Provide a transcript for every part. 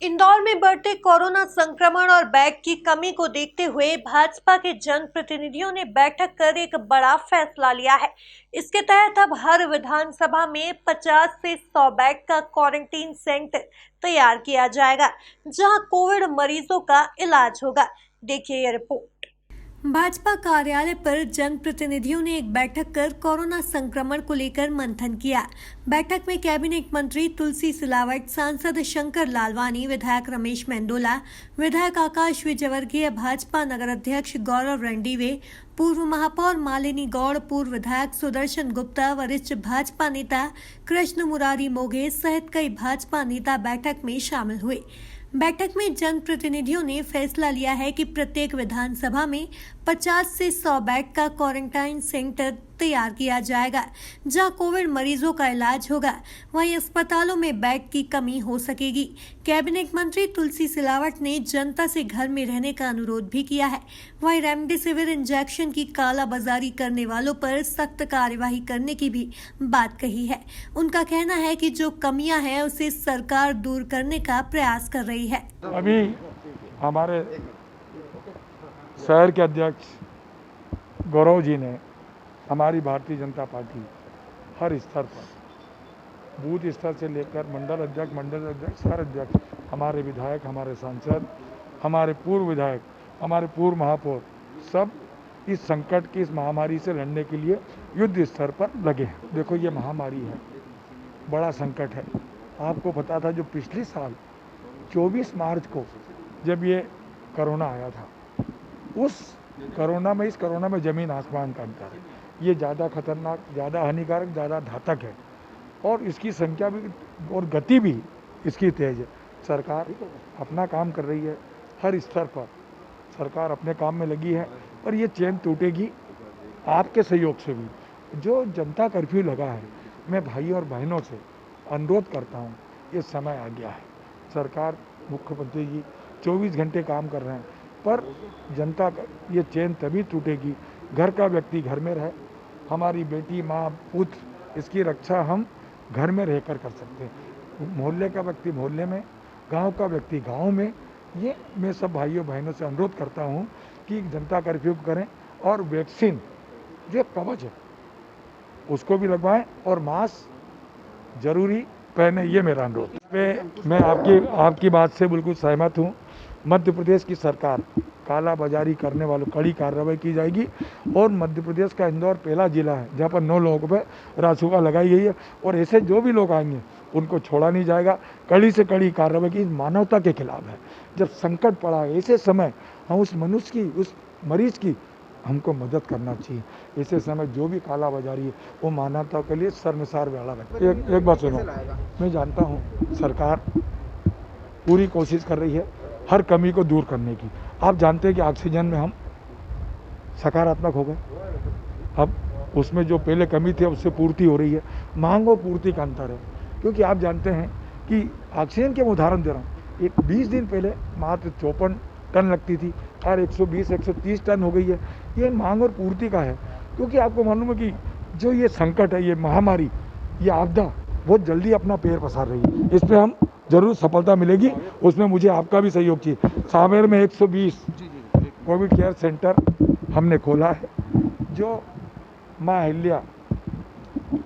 इंदौर में बढ़ते कोरोना संक्रमण और बेड की कमी को देखते हुए भाजपा के जनप्रतिनिधियों ने बैठक कर एक बड़ा फैसला लिया है। इसके तहत अब हर विधानसभा में 50 से 100 बेड का क्वारंटीन सेंटर तैयार किया जाएगा, जहां कोविड मरीजों का इलाज होगा। देखिए ये रिपोर्ट। भाजपा कार्यालय पर जनप्रतिनिधियों ने एक बैठक कर कोरोना संक्रमण को लेकर मंथन किया। बैठक में कैबिनेट मंत्री तुलसी सिलावट, सांसद शंकर लालवानी, विधायक रमेश मेंदोला, विधायक आकाश विजयवर्गीय, भाजपा नगर अध्यक्ष गौरव रणदीवे, पूर्व महापौर मालिनी गौड़, पूर्व विधायक सुदर्शन गुप्ता, वरिष्ठ भाजपा नेता कृष्ण मुरारी मोघे सहित कई भाजपा नेता बैठक में शामिल हुए। बैठक में जनप्रतिनिधियों ने फैसला लिया है कि प्रत्येक विधानसभा में 50 से 100 बेड का क्वारंटाइन सेंटर तैयार किया जाएगा, जहां कोविड मरीजों का इलाज होगा। वहीं अस्पतालों में बेड की कमी हो सकेगी। कैबिनेट मंत्री तुलसी सिलावट ने जनता से घर में रहने का अनुरोध भी किया है। वहीं रेमडेसिविर इंजेक्शन की कालाबाजारी करने वालों पर सख्त कार्यवाही करने की भी बात कही है। उनका कहना है कि जो कमियां हैं उसे सरकार दूर करने का प्रयास कर रही है। अभी हमारे शहर के अध्यक्ष गौरव जी ने हमारी भारतीय जनता पार्टी हर स्तर पर, बूथ स्तर से लेकर मंडल अध्यक्ष, शहर अध्यक्ष, हमारे विधायक, हमारे सांसद, हमारे पूर्व विधायक, हमारे पूर्व महापौर, सब इस संकट की, इस महामारी से लड़ने के लिए युद्ध स्तर पर लगे हैं। देखो, ये महामारी है, बड़ा संकट है। आपको पता था जो पिछले साल 24 मार्च को जब ये कोरोना आया था, इस कोरोना में ज़मीन आसमान का अंतर है। ये ज़्यादा खतरनाक, ज़्यादा हानिकारक, ज़्यादा घातक है और इसकी संख्या भी और गति भी इसकी तेज़ है। सरकार अपना काम कर रही है, हर स्तर पर सरकार अपने काम में लगी है, पर ये चेन टूटेगी आपके सहयोग से भी। जो जनता कर्फ्यू लगा है, मैं भाई और बहनों से अनुरोध करता हूँ, ये समय आ गया है। सरकार, मुख्यमंत्री जी 24 घंटे काम कर रहे हैं, पर जनता का ये चेन तभी टूटेगी, घर का व्यक्ति घर में रहे। हमारी बेटी, माँ, पुत्र, इसकी रक्षा हम घर में रहकर कर सकते हैं। मोहल्ले का व्यक्ति मोहल्ले में, गांव का व्यक्ति गांव में। ये मैं सब भाइयों बहनों से अनुरोध करता हूं कि जनता कर्फ्यू करें और वैक्सीन जो कवच है उसको भी लगवाएं और मास्क जरूरी पहने, ये मेरा अनुरोध। मैं आपकी बात से बिल्कुल सहमत हूँ। मध्य प्रदेश की सरकार कालाबाजारी करने वालों कड़ी कार्रवाई की जाएगी और मध्य प्रदेश का इंदौर पहला जिला है जहाँ पर 9 लोगों पर रासुका लगाई गई है और ऐसे जो भी लोग आएंगे उनको छोड़ा नहीं जाएगा। कड़ी से कड़ी कार्रवाई की, मानवता के खिलाफ है। जब संकट पड़ा है ऐसे समय, हम उस मनुष्य की, उस मरीज की हमको मदद करना चाहिए। ऐसे समय जो भी कालाबाजारी है वो मानवता के लिए शर्मसार बेड़ा है। एक बात सुनो, मैं जानता हूँ सरकार पूरी कोशिश कर रही है हर कमी को दूर करने की। आप जानते हैं कि ऑक्सीजन में हम सकारात्मक हो गए, अब उसमें जो पहले कमी थी उससे पूर्ति हो रही है। मांग और पूर्ति का अंतर है, क्योंकि आप जानते हैं कि ऑक्सीजन के मैं उदाहरण दे रहा हूँ, एक 20 दिन पहले मात्र 54 टन लगती थी और 120-130 टन हो गई है। ये मांग और पूर्ति का है, क्योंकि आपको मालूम है कि जो ये संकट है, ये महामारी, ये आपदा बहुत जल्दी अपना पैर पसार रही है। इस पर हम जरूर सफलता मिलेगी, उसमें मुझे आपका भी सहयोग चाहिए। सावेर में 120 कोविड केयर सेंटर हमने खोला है। जो माँ अहिल्या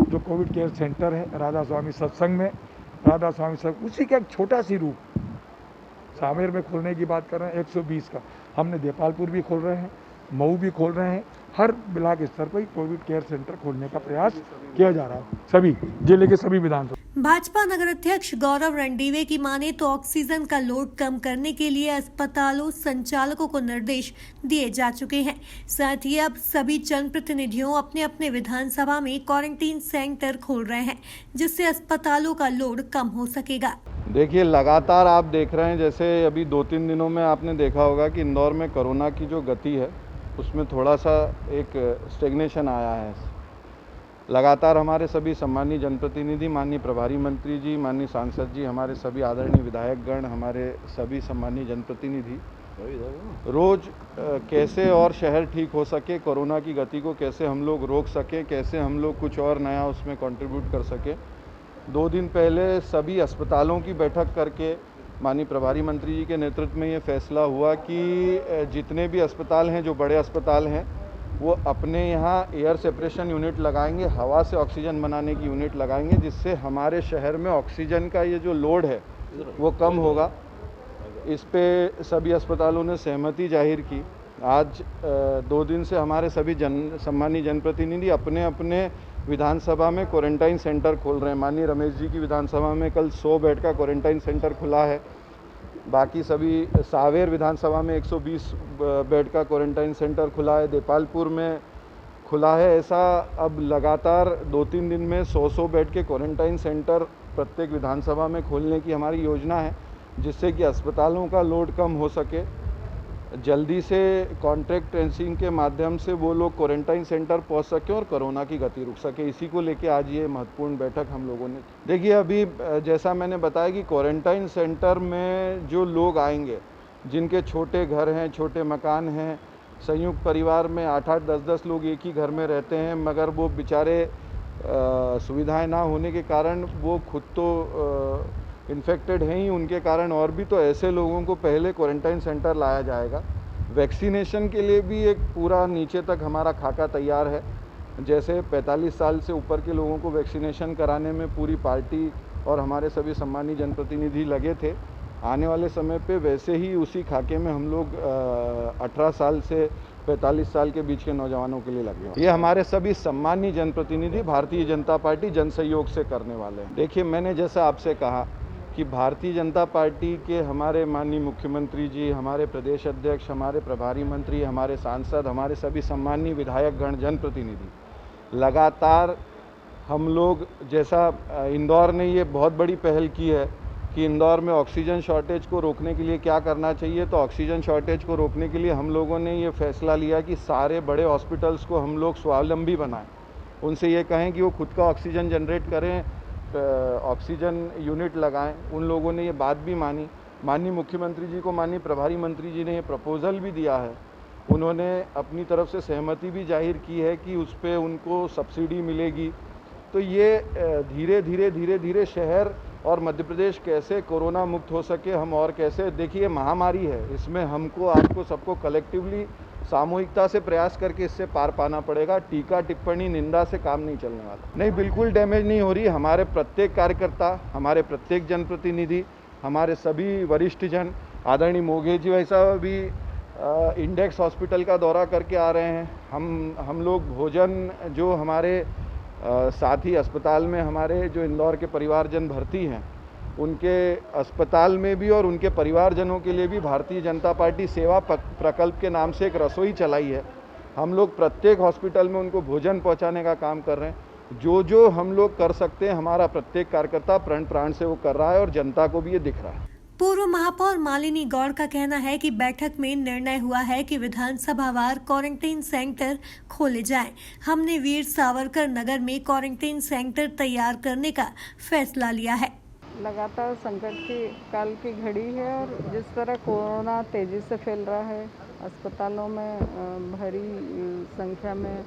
जो कोविड केयर सेंटर है राधा स्वामी सत्संग में, राधा स्वामी सत्संग, उसी का एक छोटा सी रूप सावेर में खोलने की बात कर रहे हैं। 120 का हमने देपालपुर भी खोल रहे हैं, मऊ भी खोल रहे हैं। हर ब्लॉक स्तर पर कोविड केयर सेंटर खोलने का प्रयास किया जा रहा है, सभी जिले के सभी विधानसभा। भाजपा नगर अध्यक्ष गौरव रणदीवे की माने तो ऑक्सीजन का लोड कम करने के लिए अस्पतालों संचालकों को निर्देश दिए जा चुके हैं। साथ ही अब सभी जनप्रतिनिधियों अपने अपने विधानसभा में क्वारंटीन सेंटर खोल रहे हैं, जिससे अस्पतालों का लोड कम हो सकेगा। देखिए, लगातार आप देख रहे हैं, जैसे अभी 2-3 दिनों में आपने देखा होगा कि इंदौर में कोरोना की जो गति है उसमें थोड़ा सा एक स्टेग्नेशन आया है। लगातार हमारे सभी सम्मानीय जनप्रतिनिधि, माननीय प्रभारी मंत्री जी, माननीय सांसद जी, हमारे सभी आदरणीय विधायकगण, हमारे सभी सम्मानीय जनप्रतिनिधि रोज कैसे और शहर ठीक हो सके, कोरोना की गति को कैसे हम लोग रोक सकें, कैसे हम लोग कुछ और नया उसमें कंट्रीब्यूट कर सकें। 2 दिन पहले सभी अस्पतालों की बैठक करके माननीय प्रभारी मंत्री जी के नेतृत्व में ये फैसला हुआ कि जितने भी अस्पताल हैं, जो बड़े अस्पताल हैं, वो अपने यहाँ एयर सेपरेशन यूनिट लगाएंगे, हवा से ऑक्सीजन बनाने की यूनिट लगाएंगे, जिससे हमारे शहर में ऑक्सीजन का ये जो लोड है वो कम होगा। इस पे सभी अस्पतालों ने सहमति जाहिर की। आज 2 दिन से हमारे सभी सम्मानीय जनप्रतिनिधि अपने अपने विधानसभा में क्वारंटाइन सेंटर खोल रहे हैं। माननीय रमेश जी की विधानसभा में कल 100 बेड का क्वारंटाइन सेंटर खुला है। बाकी सभी सावेर विधानसभा में 120 बेड का क्वारंटाइन सेंटर खुला है। देपालपुर में खुला है। ऐसा अब लगातार 2-3 दिन में 100 बेड के क्वारंटाइन सेंटर प्रत्येक विधानसभा में खोलने की हमारी योजना है, जिससे कि अस्पतालों का लोड कम हो सके। जल्दी से कॉन्टैक्ट ट्रेसिंग के माध्यम से वो लोग क्वारंटाइन सेंटर पहुंच सकें और कोरोना की गति रुक सके। इसी को लेके आज ये महत्वपूर्ण बैठक हम लोगों ने। देखिए, अभी जैसा मैंने बताया कि क्वारंटाइन सेंटर में जो लोग आएंगे, जिनके छोटे घर हैं, छोटे मकान हैं, संयुक्त परिवार में 8-8, 10-10 लोग एक ही घर में रहते हैं, मगर वो बेचारे सुविधाएं ना होने के कारण वो खुद तो इन्फेक्टेड हैं ही, उनके कारण और भी तो ऐसे लोगों को पहले क्वारंटाइन सेंटर लाया जाएगा। वैक्सीनेशन के लिए भी एक पूरा नीचे तक हमारा खाका तैयार है। जैसे 45 साल से ऊपर के लोगों को वैक्सीनेशन कराने में पूरी पार्टी और हमारे सभी सम्मानीय जनप्रतिनिधि लगे थे, आने वाले समय पे वैसे ही उसी खाके में हम लोग 18 साल से 45 साल के बीच के नौजवानों के लिए लगे हैं। ये हमारे सभी सम्मानीय जनप्रतिनिधि भारतीय जनता पार्टी जन सहयोग से करने वाले हैं। देखिए, मैंने जैसा आपसे कहा कि भारतीय जनता पार्टी के हमारे माननीय मुख्यमंत्री जी, हमारे प्रदेश अध्यक्ष, हमारे प्रभारी मंत्री, हमारे सांसद, हमारे सभी सम्मानीय विधायकगण, जनप्रतिनिधि लगातार हम लोग, जैसा इंदौर ने ये बहुत बड़ी पहल की है कि इंदौर में ऑक्सीजन शॉर्टेज को रोकने के लिए क्या करना चाहिए, तो ऑक्सीजन शॉर्टेज को रोकने के लिए हम लोगों ने ये फैसला लिया कि सारे बड़े हॉस्पिटल्स को हम लोग स्वावलंबी बनाएं। उनसे ये कहें कि वो खुद का ऑक्सीजन जनरेट करें, ऑक्सीजन यूनिट लगाएं। उन लोगों ने ये बात भी मानी। माननीय मुख्यमंत्री जी को माननीय प्रभारी मंत्री जी ने ये प्रपोज़ल भी दिया है। उन्होंने अपनी तरफ से सहमति भी जाहिर की है कि उस पर उनको सब्सिडी मिलेगी। तो ये धीरे धीरे शहर और मध्य प्रदेश कैसे कोरोना मुक्त हो सके, हम और कैसे, देखिए महामारी है, इसमें हमको, आपको, सबको कलेक्टिवली सामूहिकता से प्रयास करके इससे पार पाना पड़ेगा। टीका टिप्पणी निंदा से काम नहीं चलने वाला। नहीं, बिल्कुल डैमेज नहीं हो रही। हमारे प्रत्येक कार्यकर्ता, हमारे प्रत्येक जनप्रतिनिधि, हमारे सभी वरिष्ठ जन, आदरणीय मोघे जी वैसा भी इंडेक्स हॉस्पिटल का दौरा करके आ रहे हैं। हम लोग भोजन, जो हमारे साथी अस्पताल में हमारे जो इंदौर के परिवारजन भर्ती हैं, उनके अस्पताल में भी और उनके परिवारजनों के लिए भी भारतीय जनता पार्टी सेवा प्रकल्प के नाम से एक रसोई चलाई है। हम लोग प्रत्येक हॉस्पिटल में उनको भोजन पहुंचाने का काम कर रहे हैं। जो हम लोग कर सकते हैं, हमारा प्रत्येक कार्यकर्ता प्रण प्राण से वो कर रहा है और जनता को भी ये दिख रहा है। पूर्व महापौर मालिनी गौड़ का कहना है कि बैठक में निर्णय हुआ है कि विधानसभावार क्वारंटाइन सेंटर खोले जाएं। हमने वीर सावरकर नगर में क्वारंटाइन सेंटर तैयार करने का फैसला लिया है। लगातार संकट की काल की घड़ी है और जिस तरह कोरोना तेज़ी से फैल रहा है, अस्पतालों में भारी संख्या में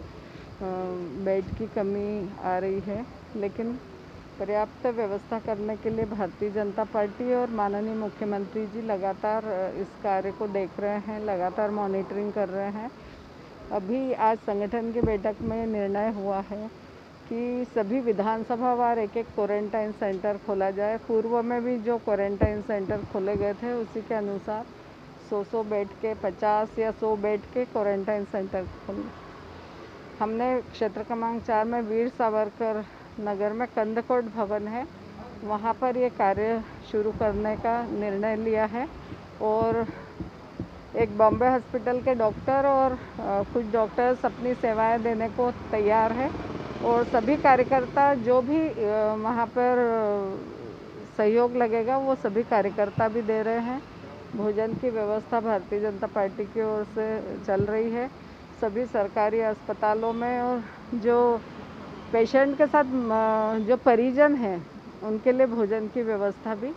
बेड की कमी आ रही है, लेकिन पर्याप्त व्यवस्था करने के लिए भारतीय जनता पार्टी और माननीय मुख्यमंत्री जी लगातार इस कार्य को देख रहे हैं, लगातार मॉनिटरिंग कर रहे हैं। अभी आज संगठन की बैठक में निर्णय हुआ है कि सभी विधानसभावार एक क्वारंटाइन सेंटर खोला जाए। पूर्व में भी जो क्वारंटाइन सेंटर खोले गए थे, उसी के अनुसार 100 बेड के, 50 या 100 बेड के क्वारंटाइन सेंटर खोले। हमने क्षेत्र क्रमांक 4 में वीर सावरकर नगर में कंदकोट भवन है, वहाँ पर ये कार्य शुरू करने का निर्णय लिया है और एक बॉम्बे हॉस्पिटल के डॉक्टर और कुछ डॉक्टर्स अपनी सेवाएं देने को तैयार है और सभी कार्यकर्ता जो भी वहाँ पर सहयोग लगेगा वो सभी कार्यकर्ता भी दे रहे हैं। भोजन की व्यवस्था भारतीय जनता पार्टी की ओर से चल रही है सभी सरकारी अस्पतालों में, और जो पेशेंट के साथ जो परिजन हैं उनके लिए भोजन की व्यवस्था भी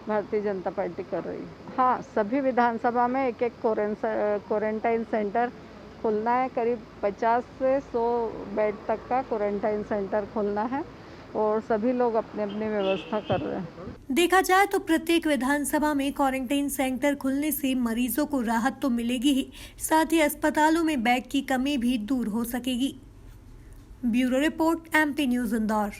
भारतीय जनता पार्टी कर रही है। हाँ, सभी विधानसभा में एक क्वारंटाइन सेंटर खोलना है। करीब 50 से 100 बेड तक का क्वारंटाइन सेंटर खोलना है और सभी लोग अपने अपनी व्यवस्था कर रहे हैं। देखा जाए तो प्रत्येक विधानसभा में क्वारंटाइन सेंटर खुलने से मरीजों को राहत तो मिलेगी ही, साथ ही अस्पतालों में बेड की कमी भी दूर हो सकेगी। Bureau report, MP news Indore.